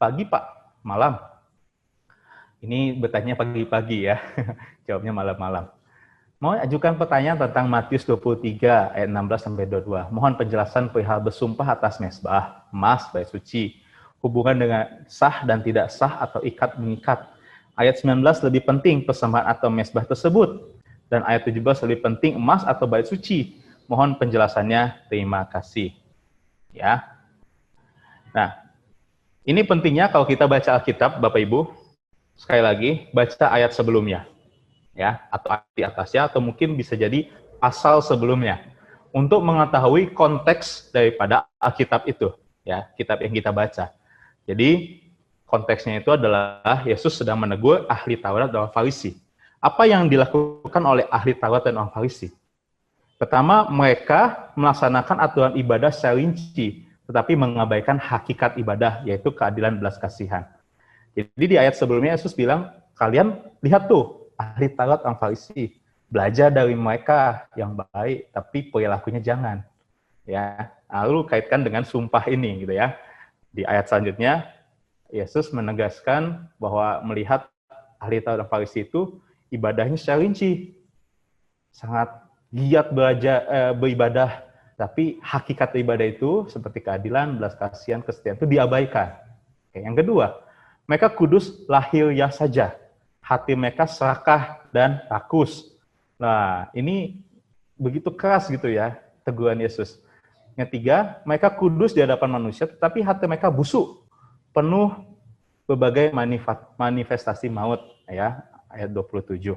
Pagi, Pak. Malam. Ini bertanya pagi-pagi ya. Jawabnya malam-malam. Mau ajukan pertanyaan tentang Matius 23 ayat 16 sampai 22. Mohon penjelasan perihal bersumpah atas mesbah, emas, bait suci, hubungan dengan sah dan tidak sah atau ikat mengikat. Ayat 19 lebih penting persembahan atau mesbah tersebut, dan ayat 17 lebih penting emas atau bait suci. Mohon penjelasannya. Terima kasih. Ya. Nah, ini pentingnya kalau kita baca Alkitab, Bapak Ibu. Sekali lagi, baca ayat sebelumnya. Ya, atau di atasnya, atau mungkin bisa jadi pasal sebelumnya, untuk mengetahui konteks daripada Alkitab itu, ya, kitab yang kita baca. Jadi konteksnya itu adalah Yesus sedang menegur ahli Taurat dan orang Farisi. Apa yang dilakukan oleh ahli Taurat dan orang Farisi? Pertama, mereka melaksanakan aturan ibadah secara rinci, tetapi mengabaikan hakikat ibadah, yaitu keadilan belas kasihan. Jadi di ayat sebelumnya Yesus bilang, kalian lihat tuh, ahli Taurat orang Farisi, belajar dari mereka yang baik, tapi perilakunya jangan. Ya, lalu kaitkan dengan sumpah ini, gitu ya. Di ayat selanjutnya, Yesus menegaskan bahwa melihat ahli Taurat dan Farisi itu ibadahnya secara rinci, sangat giat beribadah, tapi hakikat ibadah itu seperti keadilan, belas kasihan, kesetiaan itu diabaikan. Yang kedua, mereka kudus lahiriah saja. Hati mereka serakah dan rakus. Nah, ini begitu keras gitu ya, teguran Yesus. Yang tiga, mereka kudus di hadapan manusia, tetapi hati mereka busuk, penuh berbagai manifestasi maut. Ya, ayat 27.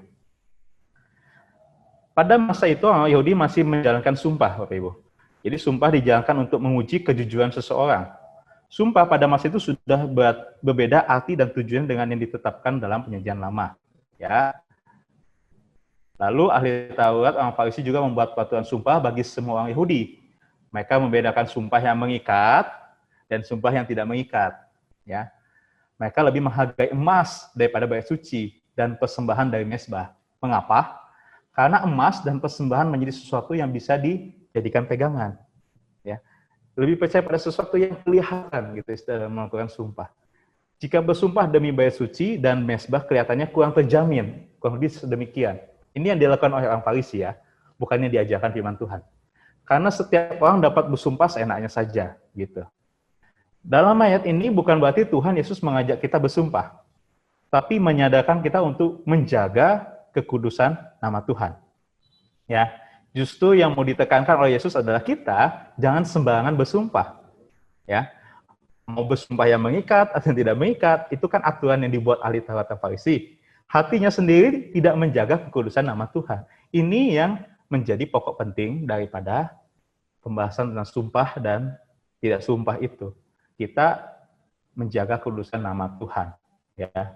Pada masa itu, orang Yahudi masih menjalankan sumpah, Bapak Ibu. Jadi sumpah dijalankan untuk menguji kejujuran seseorang. Sumpah pada masa itu sudah berbeda arti dan tujuan dengan yang ditetapkan dalam perjanjian lama. Ya. Lalu ahli Taurat orang Farisi juga membuat peraturan sumpah bagi semua orang Yahudi. Mereka membedakan sumpah yang mengikat dan sumpah yang tidak mengikat. Ya. Mereka lebih menghargai emas daripada bait suci dan persembahan dari mesbah. Mengapa? Karena emas dan persembahan menjadi sesuatu yang bisa dijadikan pegangan. Ya. Lebih percaya pada sesuatu yang kelihatan gitu dalam melakukan sumpah. Jika bersumpah demi bait suci dan mesbah kelihatannya kurang terjamin, kurang lebih sedemikian. Ini yang dilakukan oleh orang Farisi ya, bukannya diajarkan firman Tuhan. Karena setiap orang dapat bersumpah seenaknya saja gitu. Dalam ayat ini bukan berarti Tuhan Yesus mengajak kita bersumpah, tapi menyadarkan kita untuk menjaga kekudusan nama Tuhan. Ya. Justru yang mau ditekankan oleh Yesus adalah kita jangan sembarangan bersumpah. Ya. Mau bersumpah yang mengikat atau tidak mengikat, itu kan aturan yang dibuat ahli Taurat dan Farisi. Hatinya sendiri tidak menjaga kekudusan nama Tuhan. Ini yang menjadi pokok penting daripada pembahasan tentang sumpah dan tidak sumpah itu. Kita menjaga kekudusan nama Tuhan. Ya.